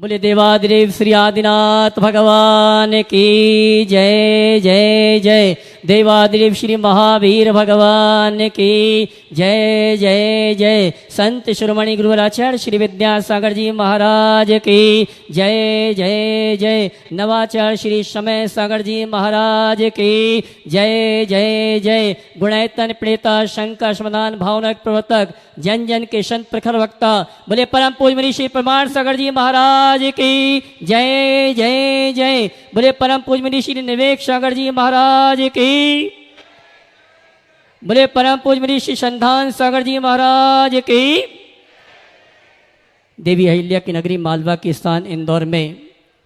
बोले देवादिदेव श्री आदिनाथ भगवान की जय जय जय। देवादिदेव श्री महावीर भगवान की जय जय जय। संत शिरोमणि गुरुवराचार्य श्री विद्यासागर जी महाराज की जय जय जय। नवाचार्य श्री समय सागर जी महाराज की जय जय जय। गुणैतन प्रणेता शंकर समाधान भावनक प्रवर्तक जन जन के संत प्रखर वक्ता बोले परम पूज्य मुनि श्री प्रमाण सागर जी महाराज की जय जय जय। बोले परम पूज्य मुनि श्री निवेक सागर जी महाराज की। बोले परम पूज्य मुनि श्री संधान सागर जी महाराज की। देवी अहिल्या की नगरी मालवा के स्थान इंदौर में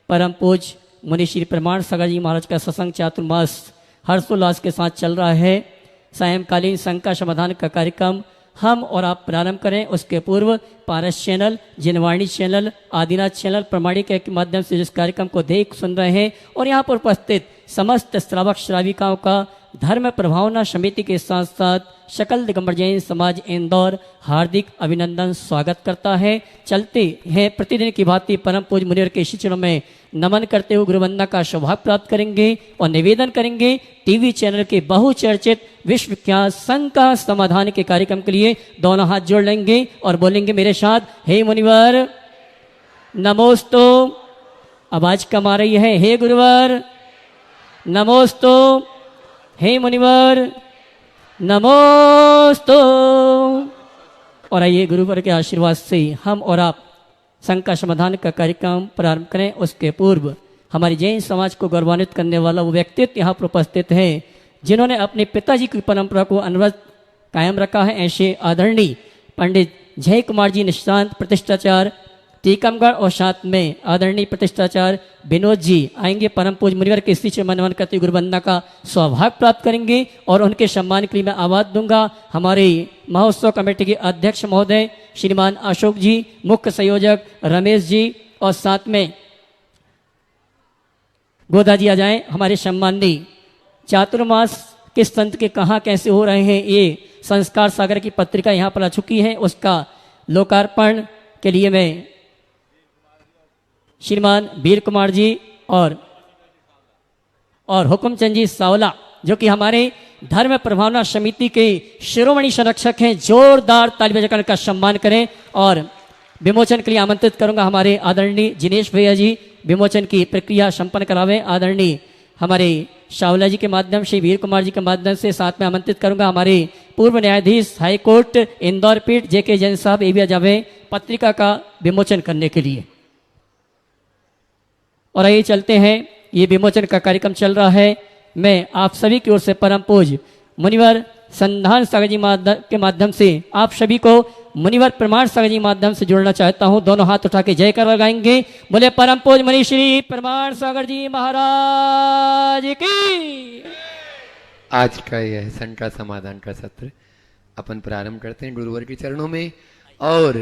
परम पूज्य मुनि श्री प्रमाण सागर जी महाराज का सत्संग चातुर्मास हर्षोल्लास के साथ चल रहा है। सायंकालीन शंका समाधान का कार्यक्रम हम और आप प्रारंभ करें। उसके पूर्व पारस चैनल, जिनवाणी चैनल, आदिनाथ चैनल प्रमाणिक के माध्यम से जिस कार्यक्रम को देख सुन रहे हैं और यहाँ पर उपस्थित समस्त श्रावक श्राविकाओं का धर्म प्रभावना समिति के साथ साथ सकल दिगंबर जैन समाज इंदौर हार्दिक अभिनंदन स्वागत करता है। चलते हैं प्रतिदिन की भांति परम पूज्य मुनिवर के शिष्यों में नमन करते हुए गुरुवंदना का सौभाग्य प्राप्त करेंगे और निवेदन करेंगे टीवी चैनल के बहुचर्चित विश्वविख्यात शंका समाधान के कार्यक्रम के लिए दोनों हाथ जोड़ लेंगे और बोलेंगे मेरे साथ, हे मुनिवर नमोस्तु। आवाज कम आ रही है, हे गुरुवर नमोस्तु, हे मुनिवर नमोस्तु। और आइए गुरुवर के आशीर्वाद से हम और आप शंका समाधान का कार्यक्रम प्रारंभ करें। उसके पूर्व हमारी जैन समाज को गौरवान्वित करने वाला वो व्यक्तित्व यहाँ पर उपस्थित है जिन्होंने अपने पिताजी की परंपरा को अनवरत कायम रखा है। ऐसे आदरणीय पंडित जय कुमार जी निष्ठांत प्रतिष्ठाचार्य टीकमगढ़ और साथ में आदरणीय प्रतिष्ठाचार्य विनोद जी आएंगे। परम पूज्य मुनिवर के स्थिति में नमन करते गुरुवंदना का सौभाग्य प्राप्त करेंगे और उनके सम्मान के लिए मैं आवाज दूंगा। हमारे महोत्सव कमेटी के अध्यक्ष महोदय श्रीमान अशोक जी, मुख्य संयोजक रमेश जी और साथ में गोदा जी आ जाएं। हमारे सम्माननीय चातुर्मास किस संत के कहाँ कैसे हो रहे हैं ये संस्कार सागर की पत्रिका यहाँ पर आ चुकी है। उसका लोकार्पण के लिए मैं श्रीमान वीर कुमार जी और हुकुमचंद जी सावला जो कि हमारे धर्म प्रभावना समिति के शिरोमणि संरक्षक हैं, जोरदार ताली बजाकर का सम्मान करें। और विमोचन के लिए आमंत्रित करूंगा हमारे आदरणीय जिनेश भैया जी विमोचन की प्रक्रिया संपन्न करावें। आदरणीय हमारे सावला जी के माध्यम से, वीर कुमार जी के माध्यम से साथ में आमंत्रित करूंगा हमारे पूर्व न्यायाधीश हाईकोर्ट इंदौर पीठ जेके जैन साहब ए भी आ जावे पत्रिका का विमोचन करने के लिए। और आइए चलते हैं, ये विमोचन का कार्यक्रम चल रहा है। मैं आप सभी की ओर से परम पूज्य मुनिवर संधान सागर जी के माध्यम से आप सभी को मुनिवर प्रमाण सागर जी माध्यम से जोड़ना चाहता हूं। दोनों हाथ उठा के जयकार लगाएंगे। बोले परम पूज्य मुनि श्री प्रमाण सागर जी महाराज की। आज का यह शंका समाधान का सत्र अपन प्रारंभ करते हैं गुरुवर के चरणों में। और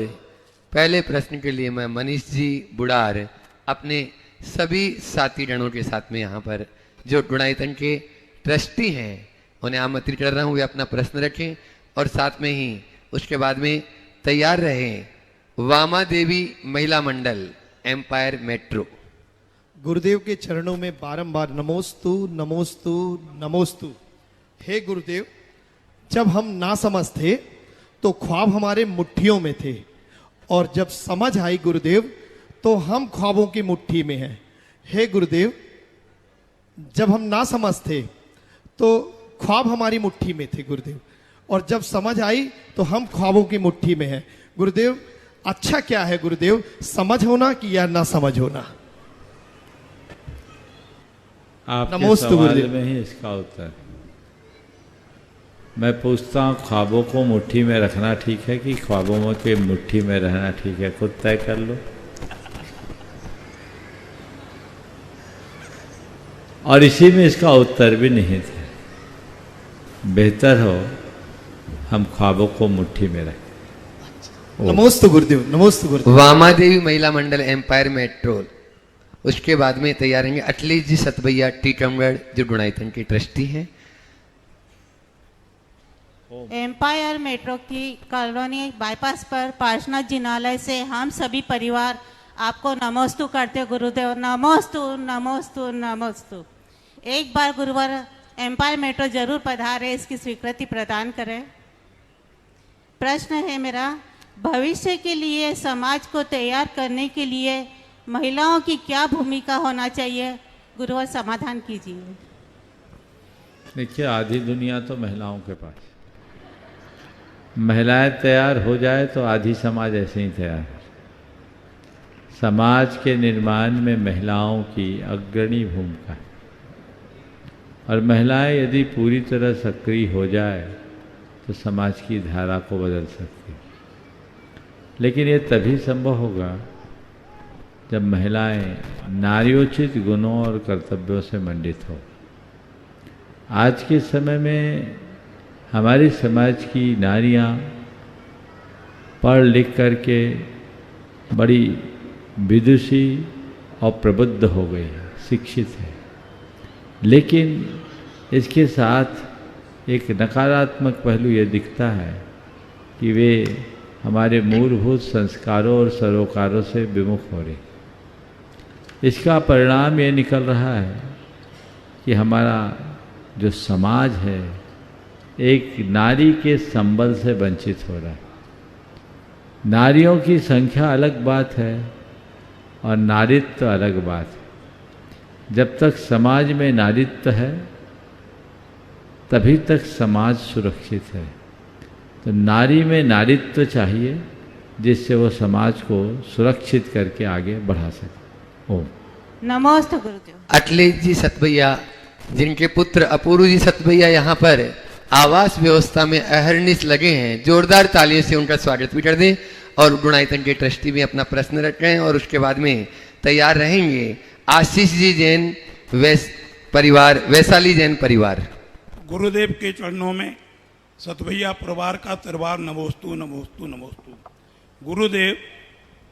पहले प्रश्न के लिए मैं मनीष जी बुढ़ार अपने सभी साथी जनों के साथ में यहाँ पर जो गुणायतन के ट्रस्टी हैं उन्हें आमंत्रित कर रहा हूँ वे अपना प्रश्न रखें और साथ में ही उसके बाद में तैयार रहें वामा देवी महिला मंडल एम्पायर मेट्रो। गुरुदेव के चरणों में बारंबार नमोस्तु नमोस्तु नमोस्तु। हे गुरुदेव, जब हम ना समझ थे तो ख्वाब हमारे मुट्ठियों में थे और जब समझ आई गुरुदेव तो हम ख्वाबों की मुट्ठी में हैं। हे गुरुदेव, जब हम ना समझ थे तो ख्वाब हमारी मुट्ठी में थे गुरुदेव और जब समझ आई तो हम ख्वाबों की मुट्ठी में हैं। गुरुदेव, अच्छा क्या है गुरुदेव, समझ होना कि या ना समझ होना? आपके सवाल में ही इसका उत्तर मैं पूछता हूँ, ख्वाबों को मुट्ठी में रखना ठीक है कि ख्वाबों के मुट्ठी में रहना ठीक है? खुद तय कर लो। और इसी में इसका उत्तर भी नहीं थे। बेहतर हो हम ख्वाबों को मुट्ठी में रखें। नमोस्तु गुरुदेव, नमोस्तु गुरुदेव। वामा देवी महिला मंडल एम्पायर मेट्रो। उसके बाद में तैयार रहेंगे अखिलेश जी सतभैया टीकमगढ़ जो गुणायतन के ट्रस्टी हैं। एम्पायर मेट्रो की कॉलोनी बाईपास पर पार्श्वनाथ जिनालय से हम सभी परिवार आपको नमोस्तु करते गुरुदेव, नमोस्तु नमोस्तु नमोस्तु। एक बार गुरुवर एम्पायर मेट्रो जरूर पधारे, इसकी स्वीकृति प्रदान करें। प्रश्न है मेरा, भविष्य के लिए समाज को तैयार करने के लिए महिलाओं की क्या भूमिका होना चाहिए, गुरुवर समाधान कीजिए। देखिए, आधी दुनिया तो महिलाओं के पास। महिलाएं तैयार हो जाए तो आधी समाज ऐसे ही तैयार है। समाज के निर्माण में महिलाओं की अग्रणी भूमिका है, और महिलाएं यदि पूरी तरह सक्रिय हो जाए तो समाज की धारा को बदल सकती है। लेकिन ये तभी संभव होगा जब महिलाएं नार्योचित गुणों और कर्तव्यों से मंडित हो। आज के समय में हमारे समाज की नारियां पढ़ लिख करके बड़ी विदुषी और प्रबुद्ध हो गई है, शिक्षित है। लेकिन इसके साथ एक नकारात्मक पहलू ये दिखता है कि वे हमारे मूलभूत संस्कारों और सरोकारों से विमुख हो रही। इसका परिणाम ये निकल रहा है कि हमारा जो समाज है एक नारी के संबल से वंचित हो रहा है। नारियों की संख्या अलग बात है और नारीत्व अलग बात है। जब तक समाज में नारीत्व है तभी तक समाज सुरक्षित है। तो नारी में नारीत्व चाहिए जिससे वो समाज को सुरक्षित करके आगे बढ़ा सके। ओम नमोस्तु गुरुदेव। अखिलेश जी सतभैया, जिनके पुत्र अपूर्व जी सतभैया यहाँ पर आवास व्यवस्था में अहर्निश लगे हैं, जोरदार तालियों से उनका स्वागत भी कर दें। और गुणायतन के ट्रस्टी भी अपना प्रश्न रखें और उसके बाद में तैयार रहेंगे आशीष जी जैन परिवार, वैशाली जैन परिवार। गुरुदेव के चरणों में सतभैया परिवार का दरबार नमोस्तु नमोस्तु नमोस्तु। गुरुदेव,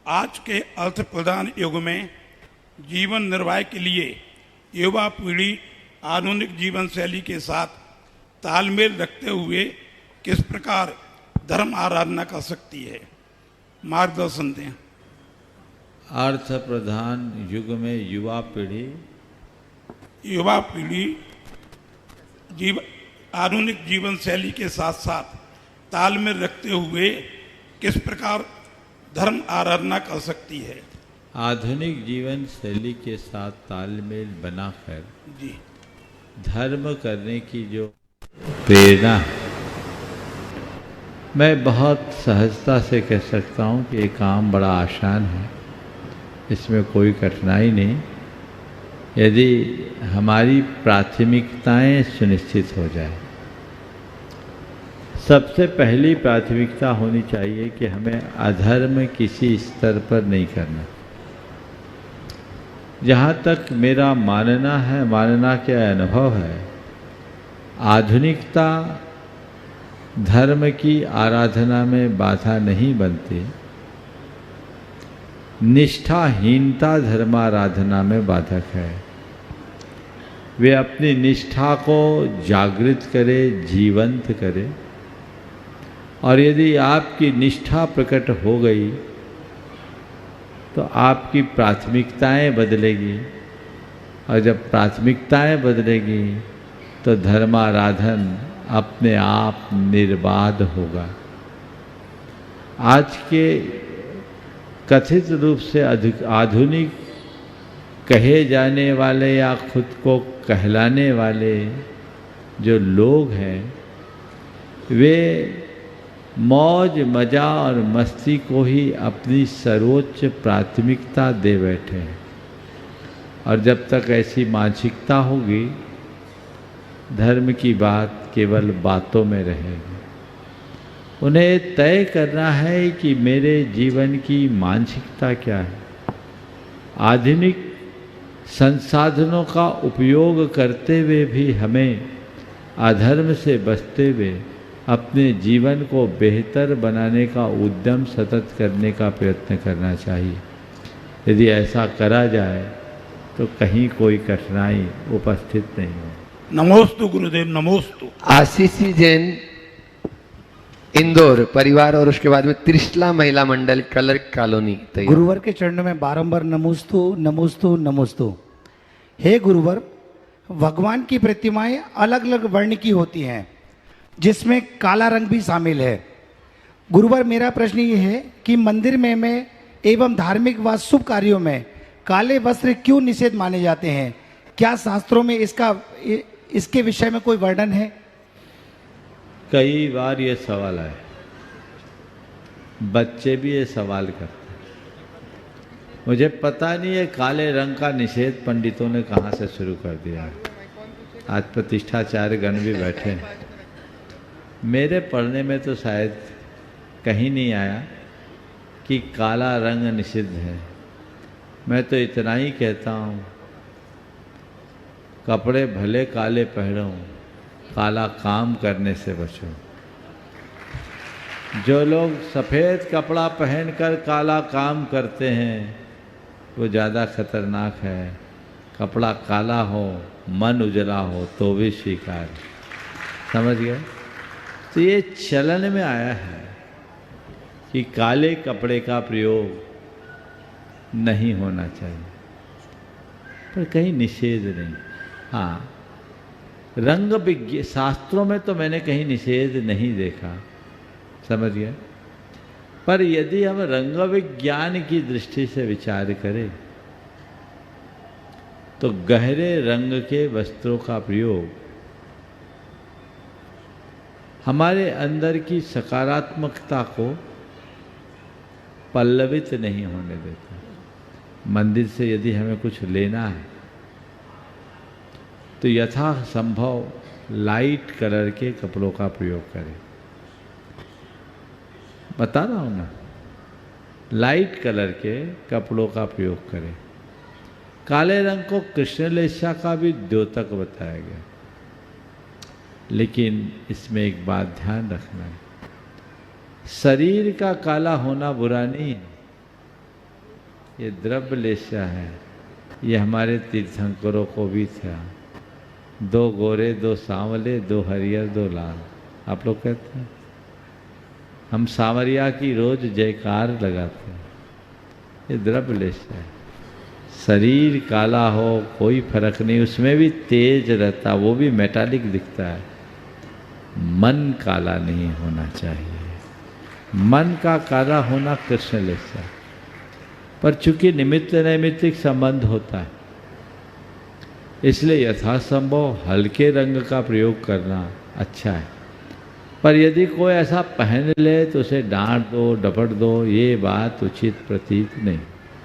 आज के अर्थ प्रधान युग में जीवन निर्वाह के लिए युवा पीढ़ी आधुनिक जीवन शैली के साथ तालमेल रखते हुए किस प्रकार धर्म आराधना कर सकती है, मार्गदर्शन दें। अर्थ प्रधान युग में युवा पीढ़ी आधुनिक जीवन शैली के साथ साथ तालमेल रखते हुए किस प्रकार धर्म आराधना कर सकती है। आधुनिक जीवन शैली के साथ तालमेल बनाकर जी धर्म करने की जो प्रेरणा है, मैं बहुत सहजता से कह सकता हूँ कि ये काम बड़ा आसान है, इसमें कोई कठिनाई नहीं, यदि हमारी प्राथमिकताएं सुनिश्चित हो जाए। सबसे पहली प्राथमिकता होनी चाहिए कि हमें अधर्म किसी स्तर पर नहीं करना। जहाँ तक मेरा मानना है, मानना क्या अनुभव है, आधुनिकता धर्म की आराधना में बाधा नहीं बनती, निष्ठाहीनता धर्माराधना में बाधक है। वे अपनी निष्ठा को जागृत करे, जीवंत करे, और यदि आपकी निष्ठा प्रकट हो गई तो आपकी प्राथमिकताएं बदलेगी, और जब प्राथमिकताएं बदलेगी तो धर्माराधन अपने आप निर्बाध होगा। आज के कथित रूप से आधुनिक कहे जाने वाले या खुद को कहलाने वाले जो लोग हैं, वे मौज मजा और मस्ती को ही अपनी सर्वोच्च प्राथमिकता दे बैठे हैं। और जब तक ऐसी मानसिकता होगी, धर्म की बात केवल बातों में रहेगी। उन्हें तय करना है कि मेरे जीवन की मानसिकता क्या है। आधुनिक संसाधनों का उपयोग करते हुए भी हमें अधर्म से बचते हुए अपने जीवन को बेहतर बनाने का उद्यम सतत करने का प्रयत्न करना चाहिए। यदि ऐसा करा जाए तो कहीं कोई कठिनाई उपस्थित नहीं हो। नमोस्तु गुरुदेव, नमोस्तु। आशीष जैन इंदौर परिवार और उसके बाद में त्रिशला महिला मंडल कलर कॉलोनी तैयार। गुरुवर के चरणों में बारंबार नमोस्तु नमोस्तु नमोस्तु। हे गुरुवर, भगवान की प्रतिमाएं अलग अलग वर्ण की होती हैं, जिसमें काला रंग भी शामिल है। गुरुवर, मेरा प्रश्न ये है कि मंदिर में एवं धार्मिक व शुभ कार्यों में काले वस्त्र क्यों निषेध माने जाते हैं? क्या शास्त्रों में इसके विषय में कोई वर्णन है? कई बार ये सवाल आया, बच्चे भी ये सवाल करते हैं। मुझे पता नहीं है काले रंग का निषेध पंडितों ने कहाँ से शुरू कर दिया है। आज प्रतिष्ठाचार्य गण भी बैठे हैं, मेरे पढ़ने में तो शायद कहीं नहीं आया कि काला रंग निषिद्ध है। मैं तो इतना ही कहता हूँ, कपड़े भले काले पहनो, काला काम करने से बचो। जो लोग सफ़ेद कपड़ा पहनकर काला काम करते हैं वो ज़्यादा खतरनाक है। कपड़ा काला हो, मन उजला हो तो भी स्वीकार। समझ गए? तो ये चलन में आया है कि काले कपड़े का प्रयोग नहीं होना चाहिए, पर कहीं निषेध नहीं। हाँ, रंग विज्ञान शास्त्रों में तो मैंने कहीं निषेध नहीं देखा, समझ गए। पर यदि हम रंग विज्ञान की दृष्टि से विचार करें तो गहरे रंग के वस्त्रों का प्रयोग हमारे अंदर की सकारात्मकता को पल्लवित नहीं होने देता। मंदिर से यदि हमें कुछ लेना है तो यथासंभव लाइट कलर के कपड़ों का प्रयोग करें। बता रहा हूँ ना, लाइट कलर के कपड़ों का प्रयोग करें। काले रंग को कृष्णलेशा का भी द्योतक बताया गया, लेकिन इसमें एक बात ध्यान रखना है, शरीर का काला होना बुरा नहीं है, ये द्रव्य लेशा है। ये हमारे तीर्थंकरों को भी था, 2 गोरे 2 सांवले 2 हरियर 2 लाल। आप लोग कहते हैं, हम सांवरिया की रोज जयकार लगाते हैं। ये द्रव्य लेशा है। शरीर काला हो कोई फर्क नहीं, उसमें भी तेज रहता, वो भी मेटालिक दिखता है। मन काला नहीं होना चाहिए। मन का काला होना कृष्ण लेशा, पर चूंकि निमित्त नैमित्तिक संबंध होता है, इसलिए यथासंभव हल्के रंग का प्रयोग करना अच्छा है। पर यदि कोई ऐसा पहन ले तो उसे डांट दो, डपट दो, ये बात उचित प्रतीत नहीं।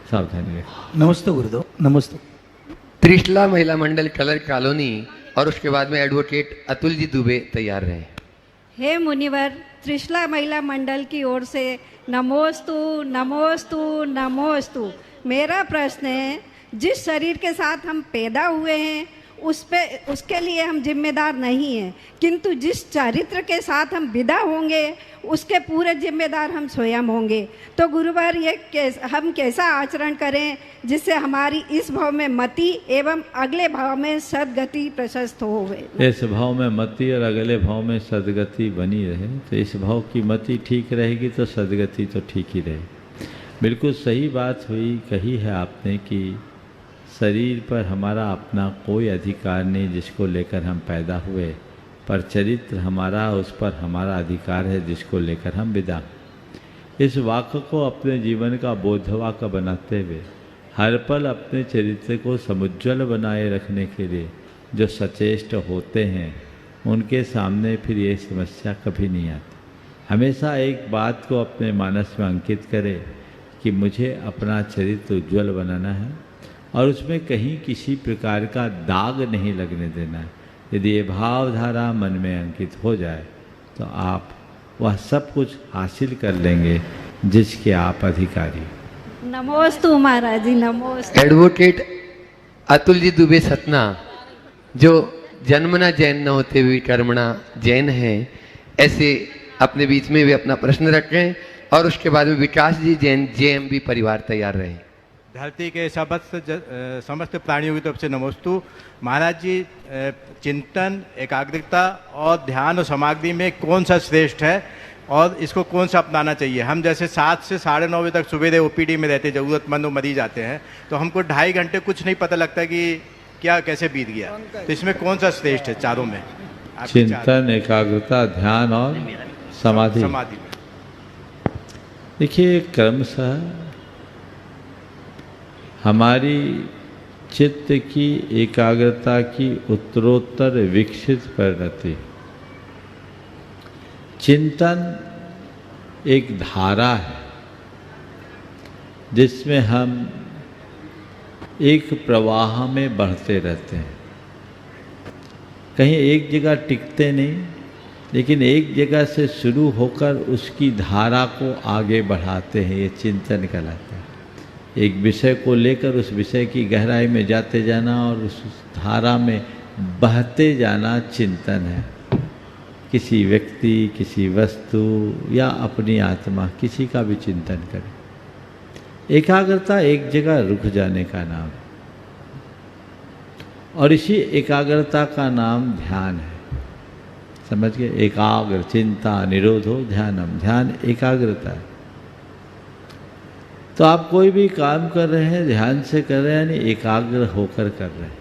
सावधानी रखें। नमस्ते गुरुदेव। नमस्ते। त्रिशला महिला मंडल कलर कॉलोनी और उसके बाद में एडवोकेट अतुल जी दुबे तैयार रहे। हे मुनिवर, त्रिशला महिला मंडल की ओर से नमोस्तु नमोस्तु नमोस्तु। मेरा प्रश्न है, जिस शरीर के साथ हम पैदा हुए हैं उसके लिए हम जिम्मेदार नहीं हैं, किंतु जिस चरित्र के साथ हम विदा होंगे उसके पूरे जिम्मेदार हम स्वयं होंगे। तो गुरुवार हम कैसा आचरण करें जिससे हमारी इस भाव में मति एवं अगले भाव में सद्गति प्रशस्त होवे। इस भाव में मति और अगले भाव में सद्गति बनी रहे, तो इस भाव की मति ठीक रहेगी तो सद्गति तो ठीक ही रहे। बिल्कुल सही बात हुई कही है आपने कि शरीर पर हमारा अपना कोई अधिकार नहीं जिसको लेकर हम पैदा हुए, पर चरित्र हमारा, उस पर हमारा अधिकार है जिसको लेकर हम विदा। इस वाक्य को अपने जीवन का बोधवाक्य बनाते हुए हर पल अपने चरित्र को समुज्ज्वल बनाए रखने के लिए जो सचेष्ट होते हैं उनके सामने फिर ये समस्या कभी नहीं आती। हमेशा एक बात को अपने मानस में अंकित करें कि मुझे अपना चरित्र उज्ज्वल बनाना है और उसमें कहीं किसी प्रकार का दाग नहीं लगने देना है। यदि ये भावधारा मन में अंकित हो जाए तो आप वह सब कुछ हासिल कर लेंगे जिसके आप अधिकारी। नमोस्तु महाराज जी, नमोस्तु। एडवोकेट अतुल जी दुबे सतना, जो जन्मना जैन न होते हुए कर्मणा जैन हैं, ऐसे अपने बीच में वे अपना प्रश्न रखें और उसके बाद में विकास जी जैन जेएमबी परिवार तैयार रहे। धरती के समस्त प्राणियों की तरफ से नमोस्तु। महाराज जी, चिंतन, एकाग्रता और ध्यान और समाधि में कौन सा श्रेष्ठ है? और इसको कौन सा अपनाना चाहिए? हम जैसे 7 से 9:30 बजे तक सुबह ओपीडी में रहते, ज़रूरतमंद मरीज आते हैं, तो हमको 2.5 घंटे कुछ नहीं पता लगता कि क्या कैसे बीत गया। तो इसमें कौन सा श्रेष्ठ है चारों में? चिंतन, एकाग्रता, ध्यान और समाधि। समाधि। देखिए, क्रमशः हमारी चित्त की एकाग्रता की उत्तरोत्तर विकसित परिणति। चिंतन एक धारा है जिसमें हम एक प्रवाह में बढ़ते रहते हैं, कहीं एक जगह टिकते नहीं, लेकिन एक जगह से शुरू होकर उसकी धारा को आगे बढ़ाते हैं। ये चिंतन कहलाता है। एक विषय को लेकर उस विषय की गहराई में जाते जाना और उस धारा में बहते जाना चिंतन है। किसी व्यक्ति, किसी वस्तु या अपनी आत्मा, किसी का भी चिंतन करें। एकाग्रता एक जगह रुक जाने का नाम है और इसी एकाग्रता का नाम ध्यान है। समझ गए? एकाग्र चिंता निरोधो ध्यानम। ध्यान एकाग्रता है। तो आप कोई भी काम कर रहे हैं, ध्यान से कर रहे हैं, यानी एकाग्र होकर कर रहे हैं।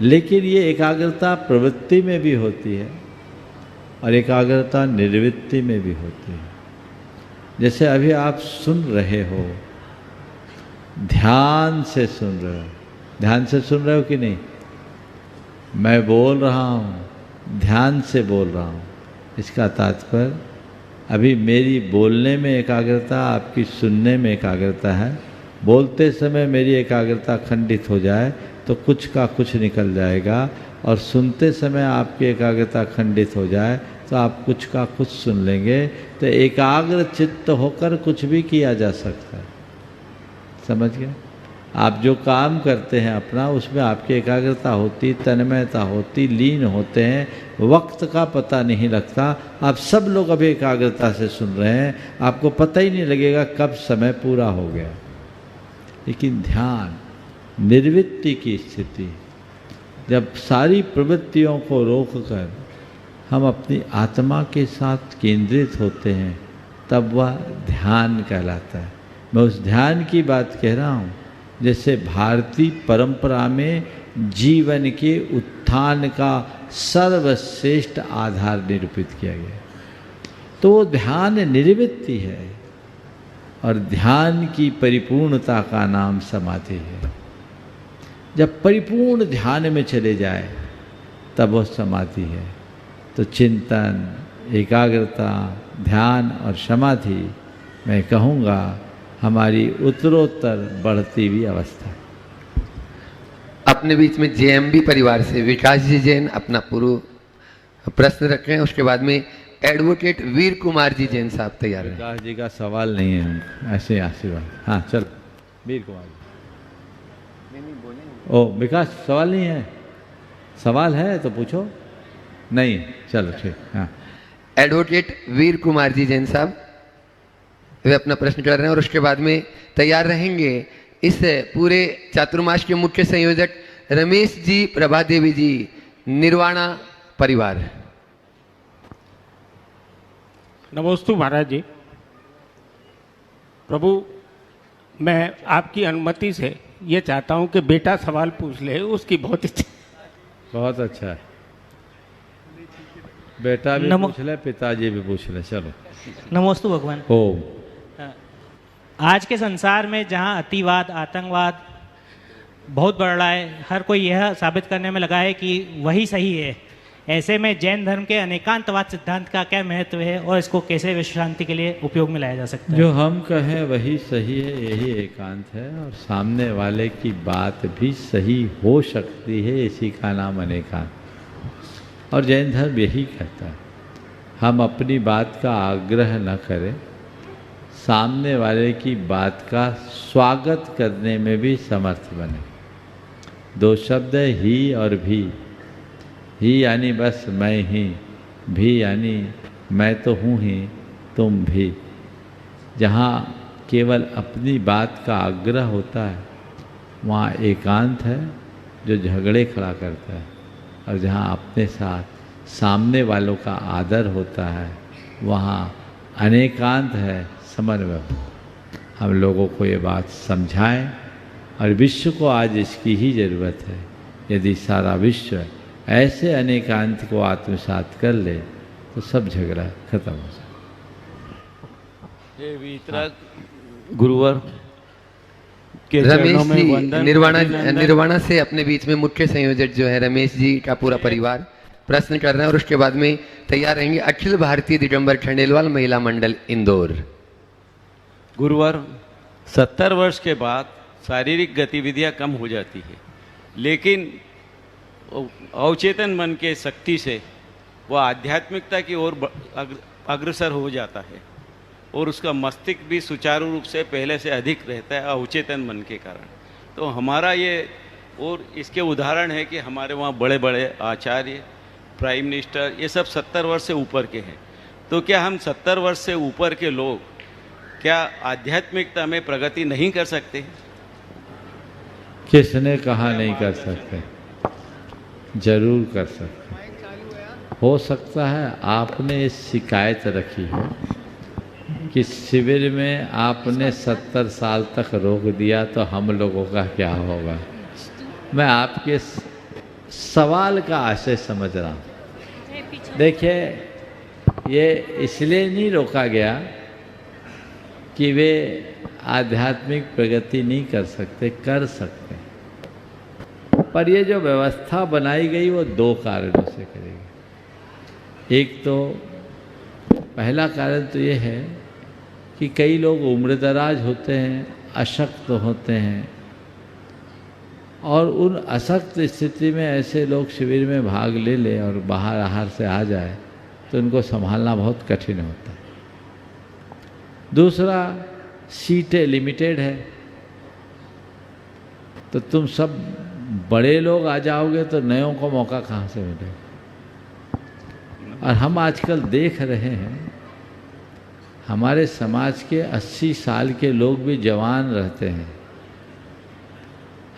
लेकिन ये एकाग्रता प्रवृत्ति में भी होती है और एकाग्रता निर्वृत्ति में भी होती है। जैसे अभी आप सुन रहे हो, ध्यान से सुन रहे हो। ध्यान से सुन रहे हो कि नहीं? मैं बोल रहा हूँ, ध्यान से बोल रहा हूँ। इसका तात्पर्य अभी मेरी बोलने में एकाग्रता, आपकी सुनने में एकाग्रता है। बोलते समय मेरी एकाग्रता खंडित हो जाए तो कुछ का कुछ निकल जाएगा, और सुनते समय आपकी एकाग्रता खंडित हो जाए तो आप कुछ का कुछ सुन लेंगे। तो एकाग्र चित्त होकर कुछ भी किया जा सकता है। समझ गए? आप जो काम करते हैं अपना, उसमें आपकी एकाग्रता होती, तन्मयता होती, लीन होते हैं, वक्त का पता नहीं लगता। आप सब लोग अभी एकाग्रता से सुन रहे हैं, आपको पता ही नहीं लगेगा कब समय पूरा हो गया। लेकिन ध्यान निर्वृत्ति की स्थिति, जब सारी प्रवृत्तियों को रोककर हम अपनी आत्मा के साथ केंद्रित होते हैं, तब वह ध्यान कहलाता है। मैं उस ध्यान की बात कह रहा हूँ जैसे भारतीय परंपरा में जीवन के उत्थान का सर्वश्रेष्ठ आधार निरूपित किया गया। तो वो ध्यान निर्वृत्ति है और ध्यान की परिपूर्णता का नाम समाधि है। जब परिपूर्ण ध्यान में चले जाए तब वह समाधि है। तो चिंतन, एकाग्रता, ध्यान और समाधि, मैं कहूँगा हमारी उत्तरोत्तर बढ़ती हुई अवस्था। अपने बीच में जेएमबी परिवार से विकास जी जैन अपना पूर्व प्रश्न रख रहे हैं। उसके बाद में एडवोकेट वीर कुमार जी जैन साहब तैयार हैं। विकास जी का सवाल नहीं है, ऐसे आशीर्वाद। हाँ चलो, वीर कुमार जी। ओ विकास, सवाल नहीं है? सवाल है तो पूछो। नहीं, चलो ठीक। हाँ, एडवोकेट वीर कुमार जी जैन साहब वे अपना प्रश्न कर रहे हैं और उसके बाद में तैयार रहेंगे इस पूरे चातुर्मास के मुख्य संयोजक रमेश जी, प्रभा देवी जी, निर्वाणा परिवार। नमोस्तु महाराज जी। प्रभु, मैं आपकी अनुमति से ये चाहता हूँ कि बेटा सवाल पूछ ले, उसकी बहुत इच्छा। बहुत अच्छा है। बेटा भी पूछ ले, पिताजी भी पूछ ले। चलो। नमोस्तु भगवान। ओम। आज के संसार में जहाँ अतिवाद, आतंकवाद बहुत बढ़ रहा है, हर कोई यह साबित करने में लगा है कि वही सही है। ऐसे में जैन धर्म के अनेकांतवाद सिद्धांत का क्या महत्व है और इसको कैसे विश्व शांति के लिए उपयोग में लाया जा सकता है? जो हम कहें वही सही है, यही एकांत है, और सामने वाले की बात भी सही हो सकती है, इसी का नाम अनेकांत। और जैन धर्म यही कहता है, हम अपनी बात का आग्रह न करें, सामने वाले की बात का स्वागत करने में भी समर्थ बने। दो शब्द है, ही और भी। ही यानी बस मैं ही, भी यानी मैं तो हूँ ही, तुम भी। जहाँ केवल अपनी बात का आग्रह होता है वहाँ एकांत है जो झगड़े खड़ा करता है, और जहाँ अपने साथ सामने वालों का आदर होता है वहाँ अनेकांत है, समन्वय हो। हम लोगों को ये बात समझाएं और विश्व को आज इसकी ही ज़रूरत है। यदि सारा विश्व ऐसे अनेकांत को आत्मसात कर ले तो सब झगड़ा खत्म हो जाए। हे वितरक गुरुवर के चरणों रमेश में जी, वंदन। निर्वाणा से अपने बीच में मुख्य संयोजक जो है रमेश जी का पूरा परिवार प्रश्न कर रहे हैं और उसके बाद में तैयार रहेंगे अखिल भारतीय दिगंबर खंडेलवाल महिला मंडल इंदौर। गुरुवर 70 वर्ष के बाद शारीरिक गतिविधियां कम हो जाती है, लेकिन अवचेतन मन के शक्ति से वह आध्यात्मिकता की ओर अग्रसर हो जाता है और उसका मस्तिष्क भी सुचारू रूप से पहले से अधिक रहता है अवचेतन मन के कारण। तो हमारा ये और इसके उदाहरण है कि हमारे वहाँ बड़े बड़े आचार्य, प्राइम मिनिस्टर, ये सब 70 वर्ष से ऊपर के हैं। तो क्या हम 70 वर्ष से ऊपर के लोग क्या आध्यात्मिकता में प्रगति नहीं कर सकते? किसने कहा नहीं कर सकते? जरूर कर सकते। हो सकता है आपने शिकायत रखी है कि शिविर में आपने 70 साल तक रोक दिया तो हम लोगों का क्या होगा। मैं आपके सवाल का आशय समझ रहा हूँ। देखिए, ये इसलिए नहीं रोका गया कि वे आध्यात्मिक प्रगति नहीं कर सकते, कर सकते, पर ये जो व्यवस्था बनाई गई वो 2 कारणों से करेगी। एक तो पहला कारण तो ये है कि कई लोग उम्रदराज होते हैं, अशक्त होते हैं, और उन अशक्त स्थिति में ऐसे लोग शिविर में भाग ले लें और बाहर आहार से आ जाए तो उनको संभालना बहुत कठिन होता है। दूसरा, सीटें लिमिटेड है, तो तुम सब बड़े लोग आ जाओगे तो नयों को मौका कहाँ से मिलेगा। और हम आजकल देख रहे हैं हमारे समाज के 80 साल के लोग भी जवान रहते हैं,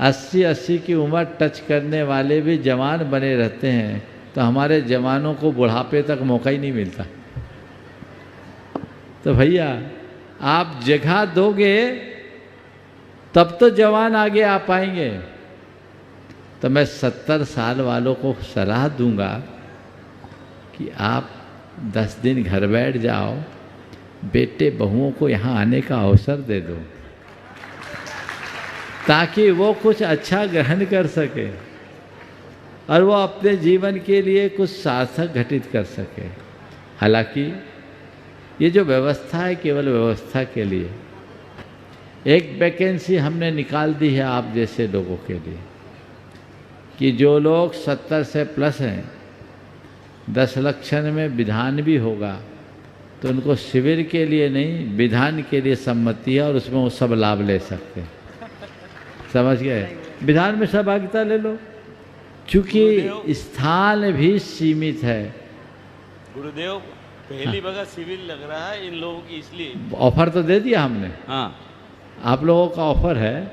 80 की उम्र टच करने वाले भी जवान बने रहते हैं। तो हमारे जवानों को बुढ़ापे तक मौका ही नहीं मिलता। तो भैया, आप जगह दोगे तब तो जवान आगे आ पाएंगे। तो मैं 70 साल वालों को सलाह दूंगा कि आप 10 दिन घर बैठ जाओ, बेटे बहुओं को यहाँ आने का अवसर दे दो ताकि वो कुछ अच्छा ग्रहण कर सके और वो अपने जीवन के लिए कुछ सार्थक घटित कर सके। हालांकि ये जो व्यवस्था है केवल व्यवस्था के लिए, एक वैकेंसी हमने निकाल दी है आप जैसे लोगों के लिए कि जो लोग 70 से प्लस हैं, 10 लक्षण में विधान भी होगा तो उनको शिविर के लिए नहीं, विधान के लिए सम्मति है और उसमें वो सब लाभ ले सकते हैं। समझ गए? विधान में सहभागिता ले लो, क्योंकि स्थान भी सीमित है। गुरुदेव, पहली बगल शिविर लग रहा है इन लोगों की, इसलिए ऑफर तो दे दिया हमने। हाँ, आप लोगों का ऑफर है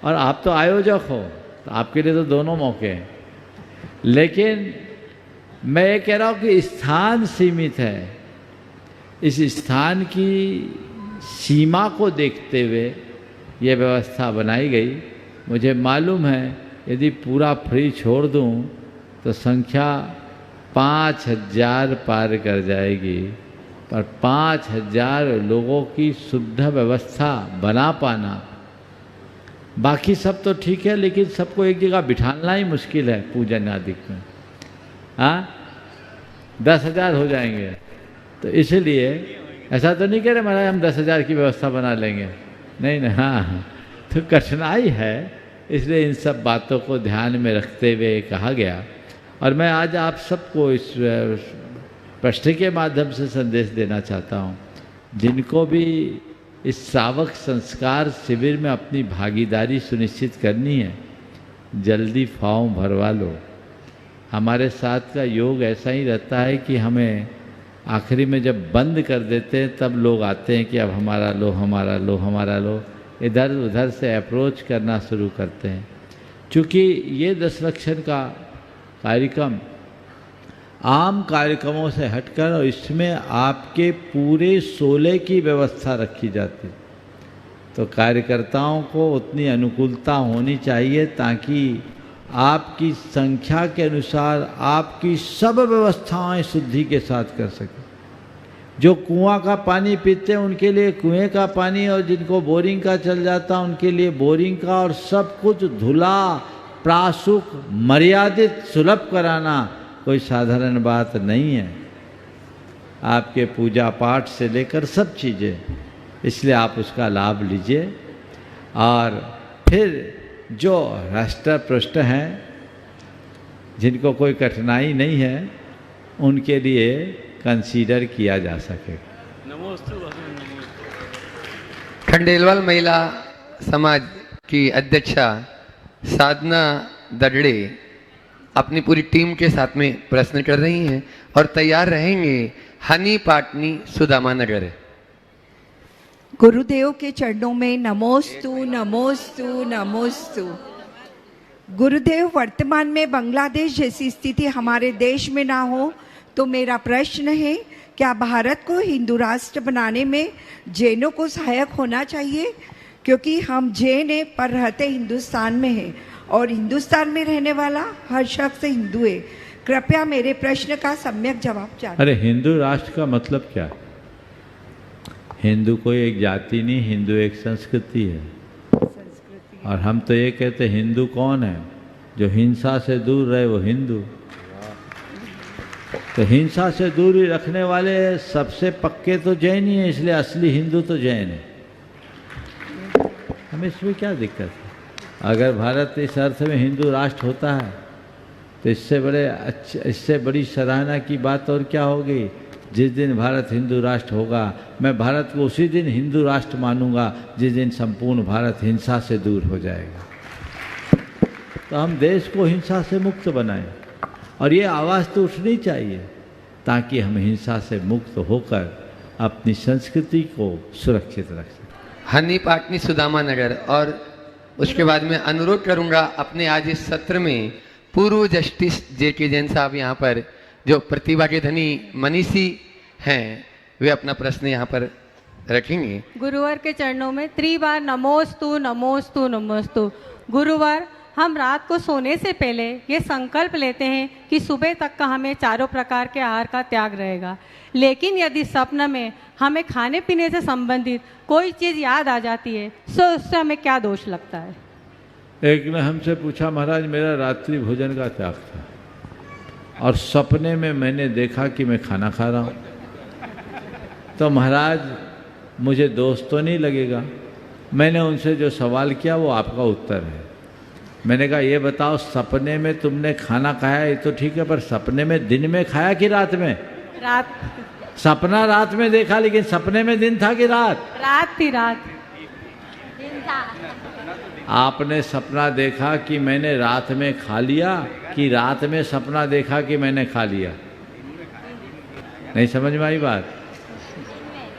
और आप तो आयोजक हो, तो आपके लिए तो दोनों मौके हैं। लेकिन मैं ये कह रहा हूँ कि स्थान सीमित है। इस स्थान की सीमा को देखते हुए ये व्यवस्था बनाई गई। मुझे मालूम है यदि पूरा फ्री छोड़ दूं तो संख्या 5000 पार कर जाएगी, पर 5000 लोगों की शुद्ध व्यवस्था बना पाना, बाकी सब तो ठीक है लेकिन सबको एक जगह बिठाना ही मुश्किल है पूजन आदि में। हाँ, 10,000 हो जाएंगे। तो इसलिए ऐसा तो नहीं कह रहे महाराज हम 10,000 की व्यवस्था बना लेंगे, नहीं नहीं, हाँ, तो कठिनाई है। इसलिए इन सब बातों को ध्यान में रखते हुए कहा गया। और मैं आज आप सबको इस प्रश्न के माध्यम से संदेश देना चाहता हूँ, जिनको भी इस श्रावक संस्कार शिविर में अपनी भागीदारी सुनिश्चित करनी है, जल्दी फॉर्म भरवा लो। हमारे साथ का योग ऐसा ही रहता है कि हमें आखिरी में जब बंद कर देते हैं तब लोग आते हैं कि अब हमारा लो, हमारा लो, हमारा लो, इधर उधर से अप्रोच करना शुरू करते हैं। क्योंकि ये 10 लक्षण का कार्यक्रम आम कार्यक्रमों से हटकर, और इसमें आपके पूरे 16 की व्यवस्था रखी जाती। तो कार्यकर्ताओं को उतनी अनुकूलता होनी चाहिए ताकि आपकी संख्या के अनुसार आपकी सब व्यवस्थाएं शुद्धि के साथ कर सकें। जो कुआं का पानी पीते हैं उनके लिए कुएं का पानी, और जिनको बोरिंग का चल जाता उनके लिए बोरिंग का, और सब कुछ धुला प्रासुक मर्यादित सुलभ कराना कोई साधारण बात नहीं है। आपके पूजा पाठ से लेकर सब चीज़ें, इसलिए आप उसका लाभ लीजिए। और फिर जो राष्ट्र पृष्ठ हैं जिनको कोई कठिनाई नहीं है उनके लिए कंसीडर किया जा सकेगा। खंडेलवाल महिला समाज की अध्यक्षा साधना दड़े अपनी पूरी टीम के साथ में प्रश्न कर रही हैं और तैयार रहेंगे हनी पाटनी सुदामा नगर। गुरुदेव के चरणों में नमोस्तु नमोस्तु नमोस्तु। गुरुदेव, वर्तमान में बांग्लादेश जैसी स्थिति हमारे देश में ना हो तो मेरा प्रश्न है, क्या भारत को हिंदू राष्ट्र बनाने में जैनों को सहायक होना चाहिए? क्योंकि हम जैन हैं पर रहते हिंदुस्तान में हैं और हिंदुस्तान में रहने वाला हर शख्स हिंदू है। कृपया मेरे प्रश्न का सम्यक जवाब चाहिए। अरे हिंदू राष्ट्र का मतलब क्या है? हिंदू कोई एक जाति नहीं, हिंदू एक संस्कृति है। और हम तो ये कहते हिंदू कौन है? जो हिंसा से दूर रहे वो हिंदू। तो हिंसा से दूरी रखने वाले सबसे पक्के तो जैन ही हैं, इसलिए असली हिंदू तो जैन है। हमें इसमें क्या दिक्कत है? अगर भारत इस अर्थ में हिंदू राष्ट्र होता है तो इससे बड़ी सराहना की बात और क्या होगी? जिस दिन भारत हिंदू राष्ट्र होगा, मैं भारत को उसी दिन हिंदू राष्ट्र मानूंगा जिस दिन संपूर्ण भारत हिंसा से दूर हो जाएगा। तो हम देश को हिंसा से मुक्त बनाएं, और ये आवाज़ तो उठनी चाहिए ताकि हम हिंसा से मुक्त होकर अपनी संस्कृति को सुरक्षित रख सकें। हनी पाटनी सुदामा नगर। और उसके बाद मैं अनुरोध करूंगा अपने आज इस सत्र में पूर्व जस्टिस जे.के. जैन साहब यहाँ पर जो प्रतिभा के धनी मनीषी हैं वे अपना प्रश्न यहाँ पर रखेंगे। गुरुवर के चरणों में त्रिबार नमोस्तु नमोस्तु नमोस्तु। गुरुवर, हम रात को सोने से पहले ये संकल्प लेते हैं कि सुबह तक का हमें चारों प्रकार के आहार का त्याग रहेगा, लेकिन यदि स्वप्न में हमें खाने पीने से संबंधित कोई चीज़ याद आ जाती है तो उससे हमें क्या दोष लगता है? एक ने हमसे पूछा, महाराज मेरा रात्रि भोजन का त्याग था और सपने में मैंने देखा कि मैं खाना खा रहा हूँ, तो महाराज मुझे दोष तो नहीं लगेगा? मैंने उनसे जो सवाल किया वो आपका उत्तर है। मैंने कहा ये बताओ, सपने में तुमने खाना खाया ये तो ठीक है, पर सपने में दिन में खाया कि रात में? रात। सपना रात में देखा, लेकिन सपने में दिन था कि रात? रात थी। रात। आपने सपना देखा कि मैंने रात में खा लिया, कि रात में सपना देखा कि मैंने खा लिया? नहीं समझ में आई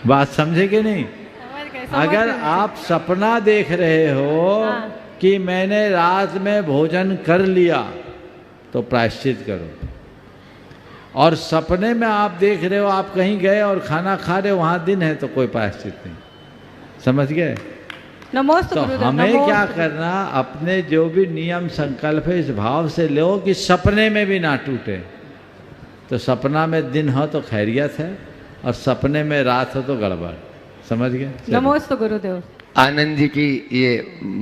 बात समझे कि नहीं? अगर आप सपना देख रहे हो कि मैंने रात में भोजन कर लिया तो प्रायश्चित करो, और सपने में आप देख रहे हो आप कहीं गए और खाना खा रहे हो वहाँ दिन है तो कोई प्रायश्चित नहीं। समझ गए? तो हमें क्या करना, अपने जो भी नियम संकल्प है इस भाव से लो कि सपने में भी ना टूटे। तो सपना में दिन हो तो खैरियत है और सपने में रात हो तो गड़बड़। समझ गए? नमोस्तु गुरुदेव। आनंद जी की ये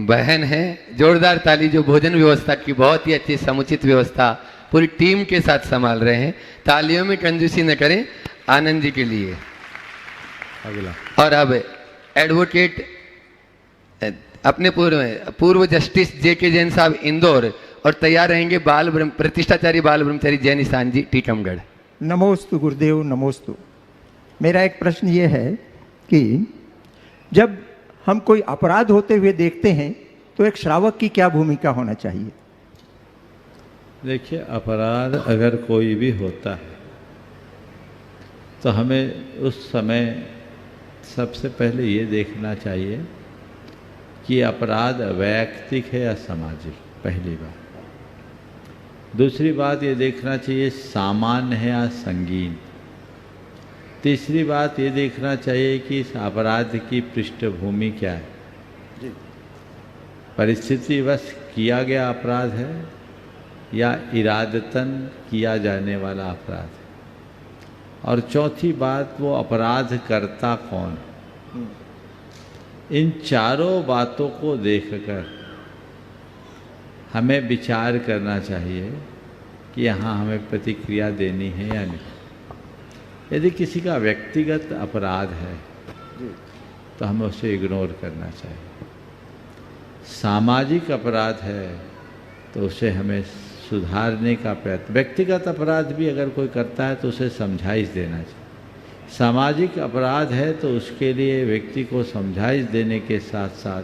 बहन है, जोरदार ताली जो भोजन व्यवस्था की बहुत ही अच्छी समुचित व्यवस्था पूरी टीम के साथ संभाल रहे हैं। तालियों में कंजूसी न करें आनंद जी के लिए। अगला। और अब एडवोकेट अपने पूर्व जस्टिस जे.के. जैन साहब इंदौर, और तैयार रहेंगे प्रतिष्ठाचारी बाल ब्रह्मचारी जैन ईशान जी टीकमगढ़। नमोस्तु गुरुदेव, नमोस्तु। मेरा एक प्रश्न ये है कि जब हम कोई अपराध होते हुए देखते हैं तो एक श्रावक की क्या भूमिका होना चाहिए? देखिए, अपराध अगर कोई भी होता है तो हमें उस समय सबसे पहले ये देखना चाहिए कि अपराध वैयक्तिक है या सामाजिक। पहली बात, दूसरी बात ये देखना चाहिए सामान्य है या संगीन। तीसरी बात ये देखना चाहिए कि इस अपराध की पृष्ठभूमि क्या है, परिस्थितिवश किया गया अपराध है या इरादतन किया जाने वाला अपराध है, और चौथी बात वो अपराध करता कौन। इन चारों बातों को देखकर हमें विचार करना चाहिए कि यहाँ हमें प्रतिक्रिया देनी है या नहीं। यदि किसी का व्यक्तिगत अपराध है तो हमें उसे इग्नोर करना चाहिए। सामाजिक अपराध है तो उसे हमें सुधारने का प्रयत्न, व्यक्तिगत अपराध भी अगर कोई करता है तो उसे समझाइश देना चाहिए। सामाजिक अपराध है तो उसके लिए व्यक्ति को समझाइश देने के साथ साथ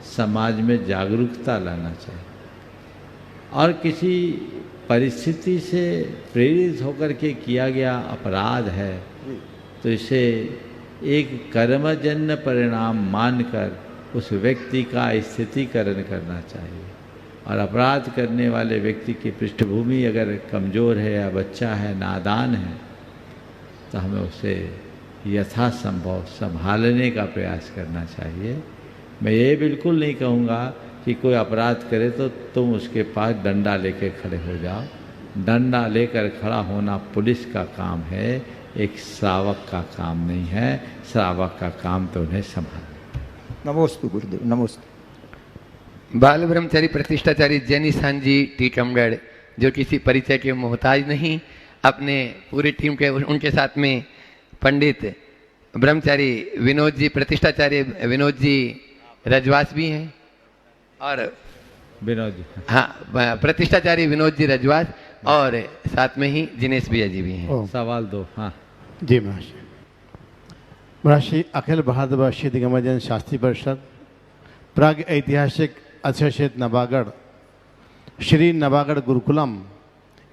समाज में जागरूकता लाना चाहिए। और किसी परिस्थिति से प्रेरित होकर के किया गया अपराध है तो इसे एक कर्मजन्य परिणाम मानकर उस व्यक्ति का स्थितिकरण करना चाहिए। और अपराध करने वाले व्यक्ति की पृष्ठभूमि अगर कमज़ोर है या बच्चा है, नादान है, तो हमें उसे यथासंभव संभालने का प्रयास करना चाहिए। मैं ये बिल्कुल नहीं कहूँगा कि कोई अपराध करे तो तुम उसके पास डंडा लेकर खड़े हो जाओ। डंडा लेकर खड़ा होना पुलिस का काम है, एक श्रावक का काम नहीं है। श्रावक का काम तो उन्हें संभालना। नमोस्तु गुरुदेव, नमोस्तु। बाल ब्रह्मचारी प्रतिष्ठाचारी जैनी सांजी टीकमगढ़, जो किसी परिचय के मोहताज नहीं, अपने पूरी टीम के उनके साथ में पंडित ब्रह्मचारी विनोद जी, प्रतिष्ठाचार्य विनोद जी रजवास भी हैं, और विनोद जी, हाँ, प्रतिष्ठाचार्य विनोद जी रजवास, और साथ में ही जिनेश भैया जी भी हैं। सवाल दो। हाँ जी महाशय। महाशय, अखिल भारतवर्षीय दिगंबरजन शास्त्री परिषद प्राग ऐतिहासिक अध्यक्षित नवागढ़ श्री नवागढ़ गुरुकुलम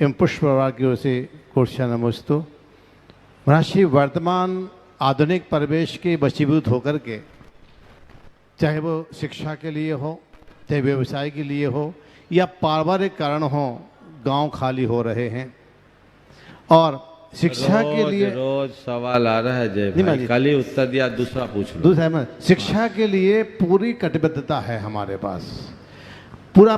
एवं पुष्प परिवार की ओर से कोर्सा नमोस्तु। महाशय, वर्तमान आधुनिक परिवेश के वशीभूत होकर के, चाहे वो शिक्षा के लिए हो, चाहे व्यवसाय के लिए हो, या पारिवारिक कारण हो, गांव खाली हो रहे हैं। और शिक्षा के लिए रोज सवाल आ रहा है जय भाई, कल ही उत्तर दिया, दूसरा पूछ लो। दूसरा है, शिक्षा के लिए पूरी कटिबद्धता है हमारे पास, पूरा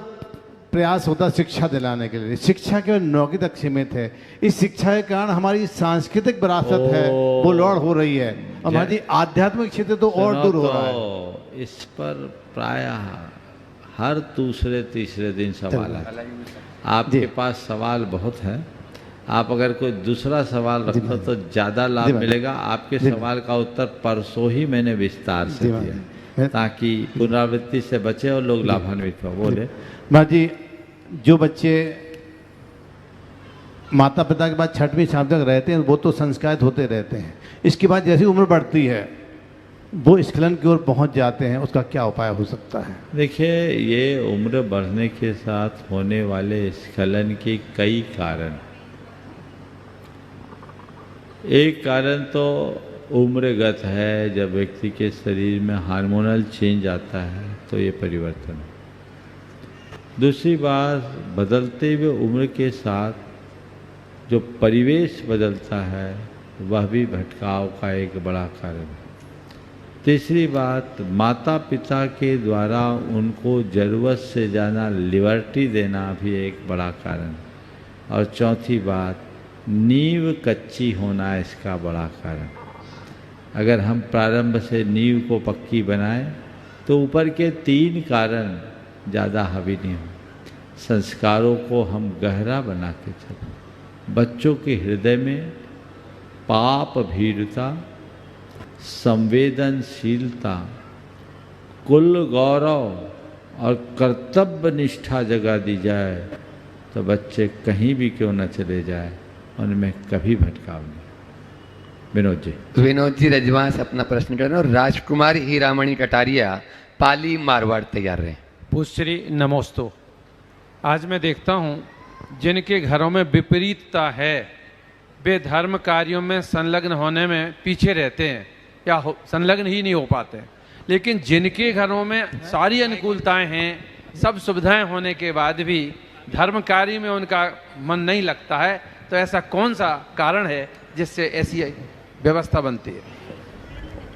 प्रयास होता है शिक्षा दिलाने के लिए। शिक्षा केवल नौकरी तक सीमित है। इस शिक्षा के कारण हमारी सांस्कृतिक विरासत है वो लौड़ हो रही है, और हमारी आध्यात्मिक क्षेत्र तो और दूर हो रहा है। इस पर प्रायः हर दूसरे तीसरे दिन सवाल है। आपके पास सवाल बहुत है, आप अगर कोई दूसरा सवाल रखो तो ज़्यादा लाभ मिलेगा। आपके सवाल का उत्तर परसों ही मैंने विस्तार से दिया, ताकि पुनरावृत्ति से बचे और लोग लाभान्वित हो। बोले माँ जी, जो बच्चे माता पिता के बाद छठवीं सातवीं तक रहते हैं वो तो संस्कारित होते रहते हैं। इसके बाद जैसी उम्र बढ़ती है वो स्खलन की ओर पहुंच जाते हैं, उसका क्या उपाय हो सकता है? देखिए, ये उम्र बढ़ने के साथ होने वाले स्खलन के कई कारण। एक कारण तो उम्रगत है, जब व्यक्ति के शरीर में हार्मोनल चेंज आता है तो ये परिवर्तन। दूसरी बात, बदलते हुए उम्र के साथ जो परिवेश बदलता है वह भी भटकाव का एक बड़ा कारण है। तीसरी बात, माता पिता के द्वारा उनको ज़रूरत से ज़्यादा लिबर्टी देना भी एक बड़ा कारण है। और चौथी बात, नींव कच्ची होना इसका बड़ा कारण। अगर हम प्रारंभ से नींव को पक्की बनाएं तो ऊपर के तीन कारण ज़्यादा हावी नहीं हो। संस्कारों को हम गहरा बना के चलें। बच्चों के हृदय में पाप भीरुता, संवेदनशीलता, कुल गौरव और कर्तव्य निष्ठा जगा दी जाए तो बच्चे कहीं भी क्यों न चले जाए, उनमें कभी भटकाव नहीं। विनोद जी रजवास अपना प्रश्न कर रहे हैं, और राजकुमार हीरामणि कटारिया पाली मारवाड़ तैयार रहे। पूज्यश्री नमोस्तु। आज मैं देखता हूँ जिनके घरों में विपरीतता है वे धर्म कार्यों में संलग्न होने में पीछे रहते हैं या संलग्न ही नहीं हो पाते, लेकिन जिनके घरों में सारी अनुकूलताएं हैं, सब सुविधाएं होने के बाद भी धर्म कार्य में उनका मन नहीं लगता है, तो ऐसा कौन सा कारण है जिससे ऐसी व्यवस्था बनती है?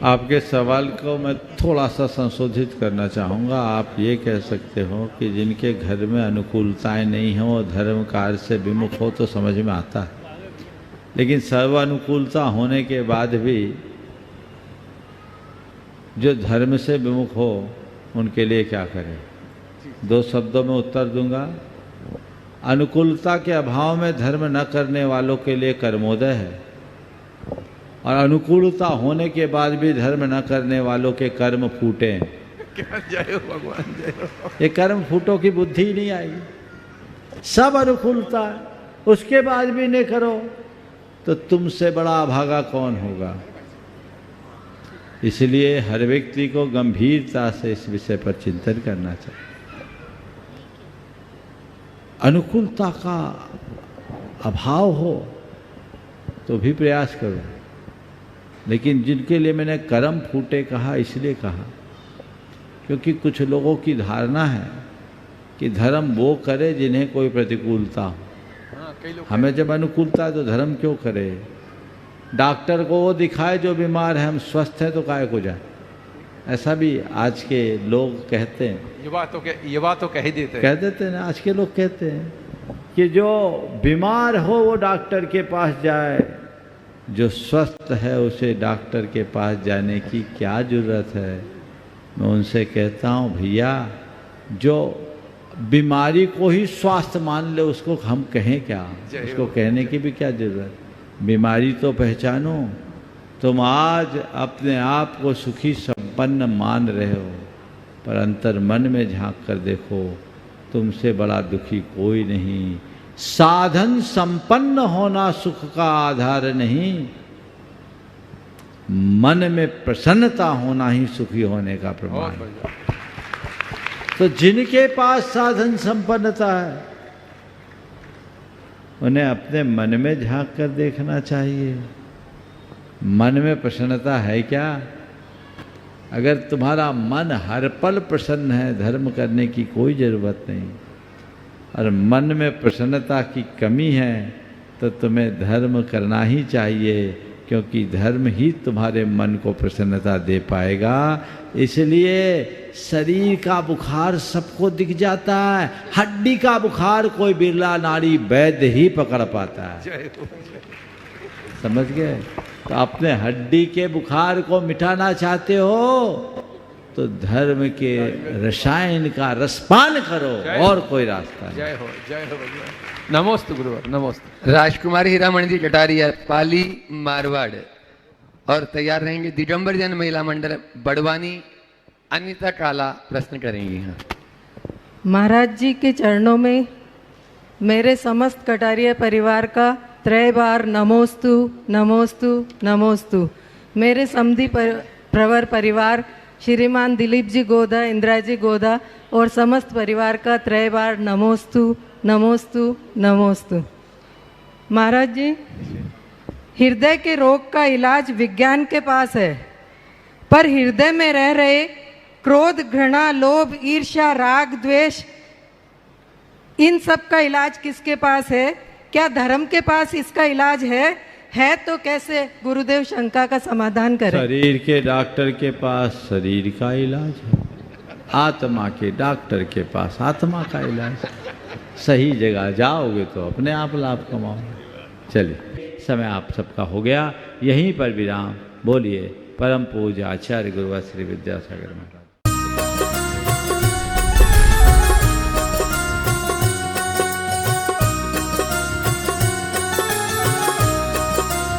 आपके सवाल को मैं थोड़ा सा संशोधित करना चाहूँगा। आप ये कह सकते हो कि जिनके घर में अनुकूलताएं नहीं हों और धर्म कार्य से विमुख हो तो समझ में आता है, लेकिन सर्व अनुकूलता होने के बाद भी जो धर्म से विमुख हो उनके लिए क्या करें? 2 शब्दों में उत्तर दूंगा। अनुकूलता के अभाव में धर्म न करने वालों के लिए कर्मोदय है, और अनुकूलता होने के बाद भी धर्म न करने वालों के कर्म फूटे हैं। जय हो भगवान, जय हो। ये कर्म फूटों की बुद्धि ही नहीं आएगी। सब अनुकूलता उसके बाद भी नहीं करो तो तुमसे बड़ा अभागा कौन होगा? इसलिए हर व्यक्ति को गंभीरता से इस विषय पर चिंतन करना चाहिए। अनुकूलता का अभाव हो तो भी प्रयास करो, लेकिन जिनके लिए मैंने कर्म फूटे कहा इसलिए कहा क्योंकि कुछ लोगों की धारणा है कि धर्म वो करे जिन्हें कोई प्रतिकूलता हो। हमें जब अनुकूलता है तो धर्म क्यों करे? डॉक्टर को वो दिखाए जो बीमार है, हम स्वस्थ हैं तो काहे को जाए? ऐसा भी आज के लोग कहते हैं। ये बात तो कह ही देते हैं। कह देते हैं ना, आज के लोग कहते हैं कि जो बीमार हो वो डॉक्टर के पास जाए, जो स्वस्थ है उसे डॉक्टर के पास जाने की क्या जरूरत है? मैं उनसे कहता हूँ भैया, जो बीमारी को ही स्वास्थ्य मान ले उसको हम कहें क्या? उसको कहने की भी क्या जरूरत? बीमारी तो पहचानो। तुम आज अपने आप को सुखी संपन्न मान रहे हो, पर अंतर मन में झांक कर देखो, तुमसे बड़ा दुखी कोई नहीं। साधन संपन्न होना सुख का आधार नहीं, मन में प्रसन्नता होना ही सुखी होने का प्रमाण है। तो जिनके पास साधन संपन्नता है उन्हें अपने मन में झांक कर देखना चाहिए। मन में प्रसन्नता है क्या? अगर तुम्हारा मन हर पल प्रसन्न है, धर्म करने की कोई ज़रूरत नहीं। और मन में प्रसन्नता की कमी है तो तुम्हें धर्म करना ही चाहिए, क्योंकि धर्म ही तुम्हारे मन को प्रसन्नता दे पाएगा। इसलिए शरीर का बुखार सबको दिख जाता है, हड्डी का बुखार कोई बिरला नारी वैद्य ही पकड़ पाता है। समझ गए? तो अपने हड्डी के बुखार को मिटाना चाहते हो तो धर्म के रसायन का रसपान करो, और कोई रास्ता नहीं। जय हो, जय हो भगवान। नमोस्तु गुरुवर, नमोस्तु। राजकुमारी हीरामणि जी कटारिया, पाली मारवाड़। और तैयार रहेंगे दिगंबर जैन महिला मंडल बड़वानी, अनिता काला प्रश्न करेंगी। हाँ, महाराज जी के चरणों में मेरे समस्त कटारिया परिवार का त्रय बार नमोस्तु नमोस्तु नमोस्तु। मेरे समधी प्रवर परिवार श्रीमान दिलीप जी गोदा, इंदिरा जी गोदा और समस्त परिवार का त्रय बार नमोस्तु नमोस्तु नमोस्तु। महाराज जी, हृदय के रोग का इलाज विज्ञान के पास है, पर हृदय में रह रहे क्रोध, घृणा, लोभ, ईर्ष्या, राग, द्वेष, इन सब का इलाज किसके पास है? क्या धर्म के पास इसका इलाज है तो कैसे गुरुदेव शंका का समाधान करें? शरीर के डॉक्टर के पास शरीर का इलाज है, आत्मा के डॉक्टर के पास आत्मा का इलाज है। सही जगह जाओगे तो अपने आप लाभ कमाओगे। चलिए, समय आप सबका हो गया, यहीं पर विराम। बोलिए परम पूज्य आचार्य गुरुवर श्री विद्यासागर में।